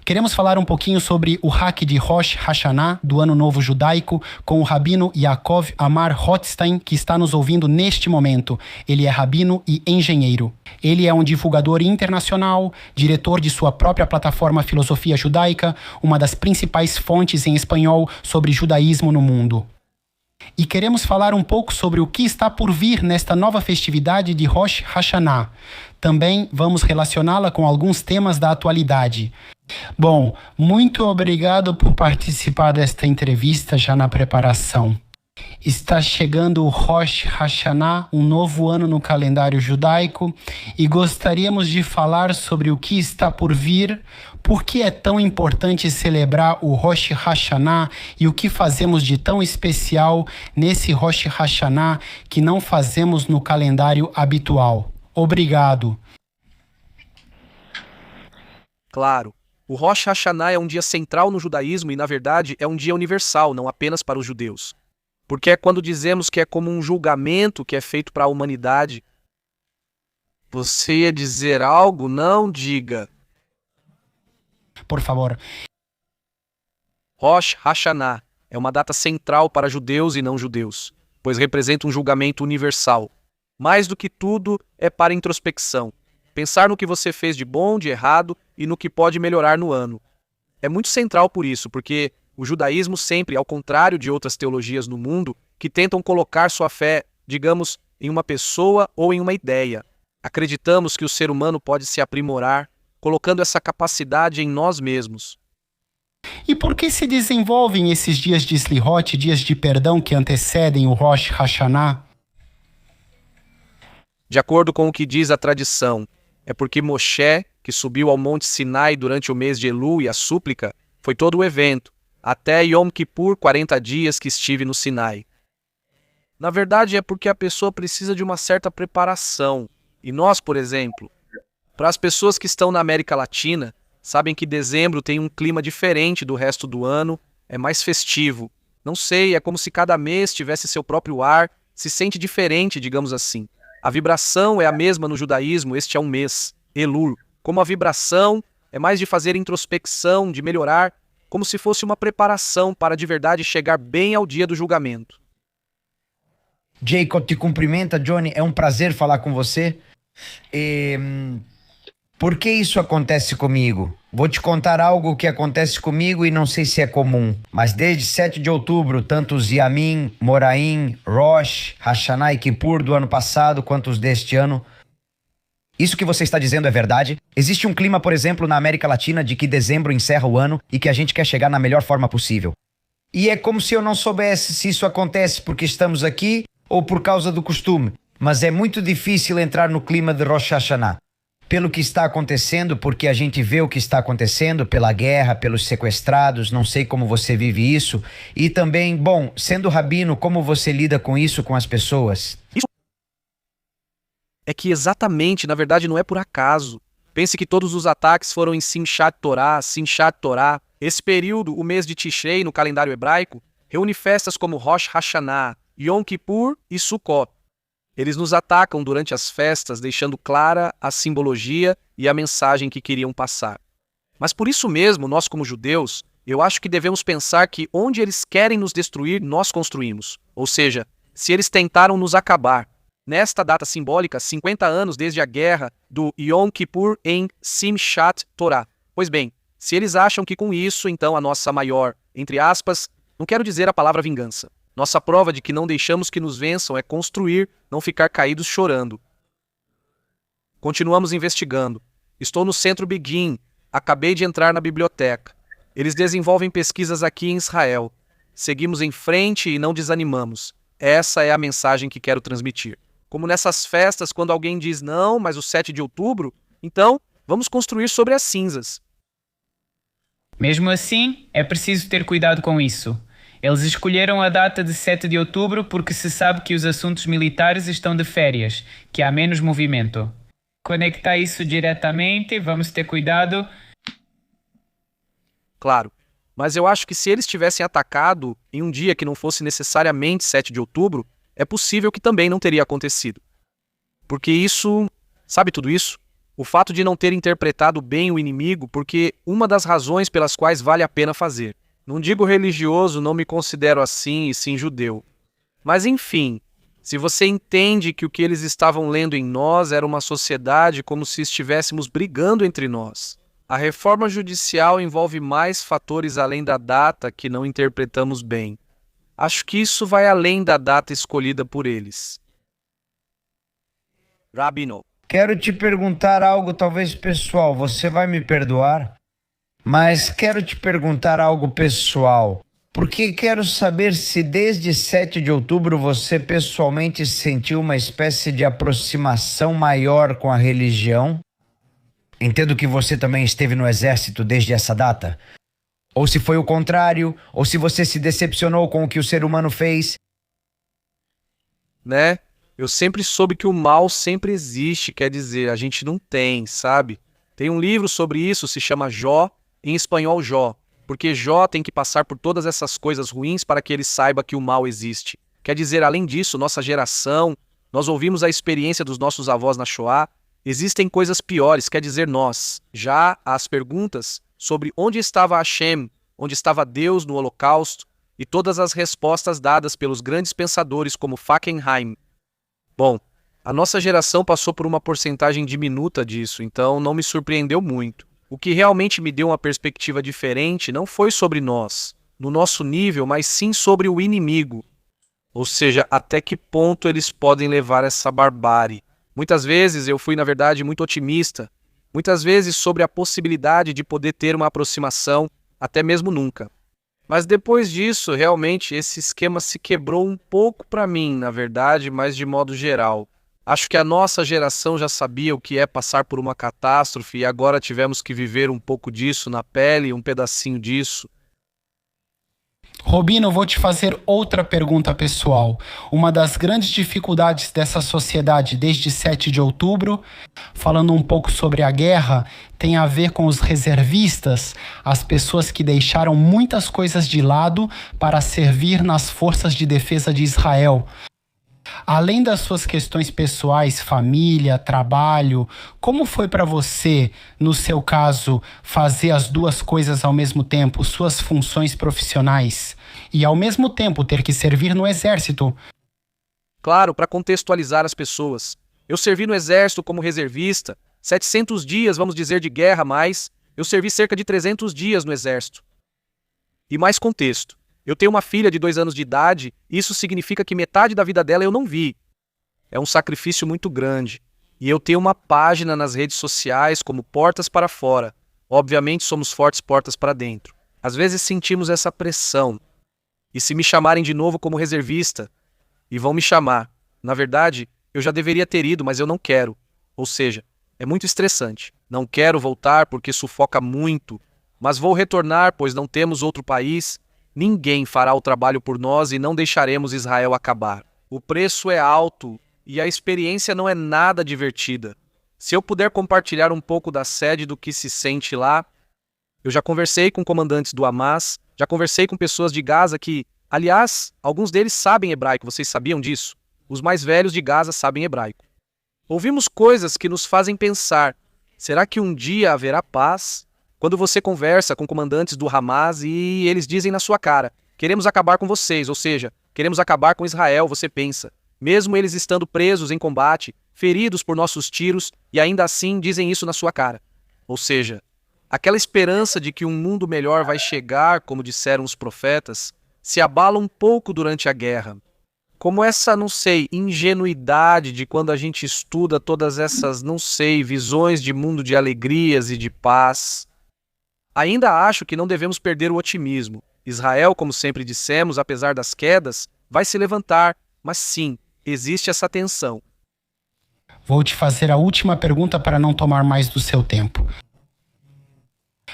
Queremos falar um pouquinho sobre o Hak de Rosh Hashanah, do Ano Novo Judaico, com o rabino Yaakov Amar Rothstein, que está nos ouvindo neste momento. Ele é rabino e engenheiro. Ele é um divulgador internacional, diretor de sua própria plataforma Filosofia Judaica, uma das principais fontes em espanhol sobre judaísmo no mundo. E queremos falar um pouco sobre o que está por vir nesta nova festividade de Rosh Hashanah. Também vamos relacioná-la com alguns temas da atualidade. Bom, muito obrigado por participar desta entrevista já na preparação. Está chegando o Rosh Hashanah, um novo ano no calendário judaico, e gostaríamos de falar sobre o que está por vir, por que é tão importante celebrar o Rosh Hashanah e o que fazemos de tão especial nesse Rosh Hashanah que não fazemos no calendário habitual. Obrigado. Claro, o Rosh Hashanah é um dia central no judaísmo e, na verdade, é um dia universal, não apenas para os judeus. Porque é quando dizemos que é como um julgamento que é feito para a humanidade. Você ia dizer algo? Não diga. Por favor. Rosh Hashanah é uma data central para judeus e não judeus, pois representa um julgamento universal. Mais do que tudo, é para introspecção. Pensar no que você fez de bom, de errado e no que pode melhorar no ano. É muito central por isso, porque o judaísmo sempre, ao contrário de outras teologias no mundo, que tentam colocar sua fé, digamos, em uma pessoa ou em uma ideia. Acreditamos que o ser humano pode se aprimorar, colocando essa capacidade em nós mesmos. E por que se desenvolvem esses dias de Slihot, dias de perdão que antecedem o Rosh Hashanah? De acordo com o que diz a tradição, é porque Moshe, que subiu ao Monte Sinai durante o mês de Elul e a súplica, foi todo o evento, até Yom Kippur, 40 dias que estive no Sinai. Na verdade, é porque a pessoa precisa de uma certa preparação. E nós, por exemplo, para as pessoas que estão na América Latina, sabem que dezembro tem um clima diferente do resto do ano, é mais festivo. Não sei, é como se cada mês tivesse seu próprio ar, se sente diferente, digamos assim. A vibração é a mesma no judaísmo, este é um mês, Elul. Como a vibração é mais de fazer introspecção, de melhorar, como se fosse uma preparação para de verdade chegar bem ao dia do julgamento. Jacob te cumprimenta, Johnny, é um prazer falar com você. Por que isso acontece comigo? Vou te contar algo que acontece comigo e não sei se é comum, mas desde 7 de outubro, tanto os Yamim, Moraim, Rosh, Hashanah e Kippur do ano passado, quanto os deste ano, isso que você está dizendo é verdade? Existe um clima, por exemplo, na América Latina de que dezembro encerra o ano e que a gente quer chegar na melhor forma possível. E é como se eu não soubesse se isso acontece porque estamos aqui ou por causa do costume, mas é muito difícil entrar no clima de Rosh Hashanah. Pelo que está acontecendo, porque a gente vê o que está acontecendo, pela guerra, pelos sequestrados, não sei como você vive isso. E também, bom, sendo rabino, como você lida com isso com as pessoas? É que exatamente, na verdade, não é por acaso. Pense que todos os ataques foram em Simchat Torah. Esse período, o mês de Tishrei no calendário hebraico, reúne festas como Rosh Hashanah, Yom Kippur e Sukkot. Eles nos atacam durante as festas, deixando clara a simbologia e a mensagem que queriam passar. Mas por isso mesmo, nós como judeus, eu acho que devemos pensar que onde eles querem nos destruir, nós construímos. Ou seja, se eles tentaram nos acabar, nesta data simbólica, 50 anos desde a guerra do Yom Kippur em Simchat Torah. Pois bem, se eles acham que com isso, então a nossa maior, entre aspas, não quero dizer a palavra vingança. Nossa prova de que não deixamos que nos vençam é construir, não ficar caídos chorando. Continuamos investigando. Estou no Centro Begin. Acabei de entrar na biblioteca. Eles desenvolvem pesquisas aqui em Israel. Seguimos em frente e não desanimamos. Essa é a mensagem que quero transmitir. Como nessas festas, quando alguém diz não, mas o 7 de outubro, então vamos construir sobre as cinzas. Mesmo assim, é preciso ter cuidado com isso. Eles escolheram a data de 7 de outubro porque se sabe que os assuntos militares estão de férias, que há menos movimento. Conectar isso diretamente, vamos ter cuidado. Claro, mas eu acho que se eles tivessem atacado em um dia que não fosse necessariamente 7 de outubro, é possível que também não teria acontecido. Porque isso, sabe tudo isso? O fato de não ter interpretado bem o inimigo, porque uma das razões pelas quais vale a pena fazer. Não digo religioso, não me considero assim, e sim judeu. Mas enfim, se você entende que o que eles estavam lendo em nós era uma sociedade como se estivéssemos brigando entre nós. A reforma judicial envolve mais fatores além da data que não interpretamos bem. Acho que isso vai além da data escolhida por eles. Rabino. Quero te perguntar algo talvez pessoal, você vai me perdoar? Mas quero te perguntar algo pessoal, porque quero saber se desde 7 de outubro você pessoalmente sentiu uma espécie de aproximação maior com a religião. Entendo que você também esteve no exército desde essa data. Ou se foi o contrário, ou se você se decepcionou com o que o ser humano fez. Né? Eu sempre soube que o mal sempre existe, quer dizer, a gente não tem, sabe? Tem um livro sobre isso, se chama Jó, em espanhol Jó, porque Jó tem que passar por todas essas coisas ruins para que ele saiba que o mal existe. Quer dizer, além disso, nossa geração, nós ouvimos a experiência dos nossos avós na Shoah, existem coisas piores, quer dizer, nós. Já as perguntas sobre onde estava Hashem, onde estava Deus no Holocausto, e todas as respostas dadas pelos grandes pensadores como Fackenheim. Bom, a nossa geração passou por uma porcentagem diminuta disso, então não me surpreendeu muito. O que realmente me deu uma perspectiva diferente não foi sobre nós, no nosso nível, mas sim sobre o inimigo. Ou seja, até que ponto eles podem levar essa barbárie. Muitas vezes eu fui, na verdade, muito otimista. Muitas vezes sobre a possibilidade de poder ter uma aproximação, até mesmo nunca. Mas depois disso, realmente, esse esquema se quebrou um pouco para mim, na verdade, mas de modo geral. Acho que a nossa geração já sabia o que é passar por uma catástrofe e agora tivemos que viver um pouco disso na pele, um pedacinho disso. Robino, vou te fazer outra pergunta pessoal. Uma das grandes dificuldades dessa sociedade desde 7 de outubro, falando um pouco sobre a guerra, tem a ver com os reservistas, as pessoas que deixaram muitas coisas de lado para servir nas forças de defesa de Israel. Além das suas questões pessoais, família, trabalho, como foi para você, no seu caso, fazer as duas coisas ao mesmo tempo, suas funções profissionais, e ao mesmo tempo ter que servir no exército? Claro, para contextualizar as pessoas. Eu servi no exército como reservista, 700 dias, vamos dizer, de guerra, mas eu servi cerca de 300 dias no exército. E mais contexto. Eu tenho uma filha de 2 anos de idade, e isso significa que metade da vida dela eu não vi. É um sacrifício muito grande. E eu tenho uma página nas redes sociais como Portas para Fora. Obviamente somos fortes portas para dentro. Às vezes sentimos essa pressão. E se me chamarem de novo como reservista, e vão me chamar. Na verdade, eu já deveria ter ido, mas eu não quero. Ou seja, é muito estressante. Não quero voltar porque sufoca muito, mas vou retornar, pois não temos outro país. Ninguém fará o trabalho por nós e não deixaremos Israel acabar. O preço é alto e a experiência não é nada divertida. Se eu puder compartilhar um pouco da sede do que se sente lá, eu já conversei com comandantes do Hamas, já conversei com pessoas de Gaza que, aliás, alguns deles sabem hebraico, vocês sabiam disso? Os mais velhos de Gaza sabem hebraico. Ouvimos coisas que nos fazem pensar, será que um dia haverá paz? Quando você conversa com comandantes do Hamas e eles dizem na sua cara, queremos acabar com vocês, ou seja, queremos acabar com Israel, você pensa. Mesmo eles estando presos em combate, feridos por nossos tiros, e ainda assim dizem isso na sua cara. Ou seja, aquela esperança de que um mundo melhor vai chegar, como disseram os profetas, se abala um pouco durante a guerra. Como essa, não sei, ingenuidade de quando a gente estuda todas essas, não sei, visões de mundo de alegrias e de paz. Ainda acho que não devemos perder o otimismo. Israel, como sempre dissemos, apesar das quedas, vai se levantar, mas sim, existe essa tensão. Vou te fazer a última pergunta para não tomar mais do seu tempo.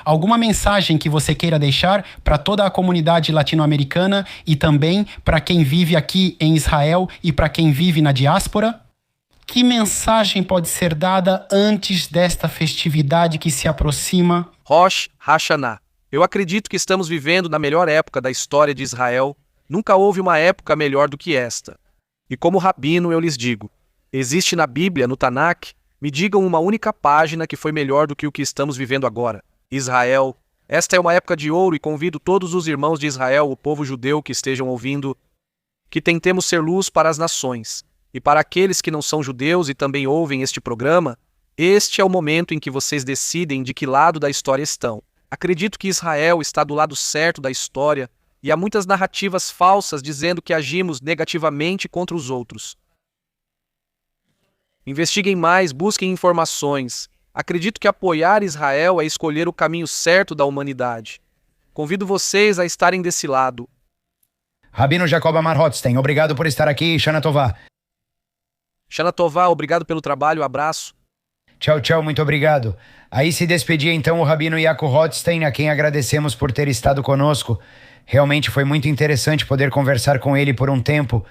Alguma mensagem que você queira deixar para toda a comunidade latino-americana e também para quem vive aqui em Israel e para quem vive na diáspora? Que mensagem pode ser dada antes desta festividade que se aproxima? Rosh Hashanah. Eu acredito que estamos vivendo na melhor época da história de Israel. Nunca houve uma época melhor do que esta. E como rabino eu lhes digo, existe na Bíblia, no Tanakh, Me digam uma única página que foi melhor do que o que estamos vivendo agora. Israel. Esta é uma época de ouro e convido todos os irmãos de Israel, o povo judeu que estejam ouvindo, que tentemos ser luz para as nações. E para aqueles que não são judeus e também ouvem este programa, este é o momento em que vocês decidem de que lado da história estão. Acredito que Israel está do lado certo da história e há muitas narrativas falsas dizendo que agimos negativamente contra os outros. Investiguem mais, busquem informações. Acredito que apoiar Israel é escolher o caminho certo da humanidade. Convido vocês a estarem desse lado. Rabino Jacob Amar Rothstein, obrigado por estar aqui. Shana Tová. Shana Tová, obrigado pelo trabalho, abraço. Tchau, tchau, muito obrigado. Aí se despedia então o Rabino Jacob Rothstein, a quem agradecemos por ter estado conosco. Realmente foi muito interessante poder conversar com ele por um tempo.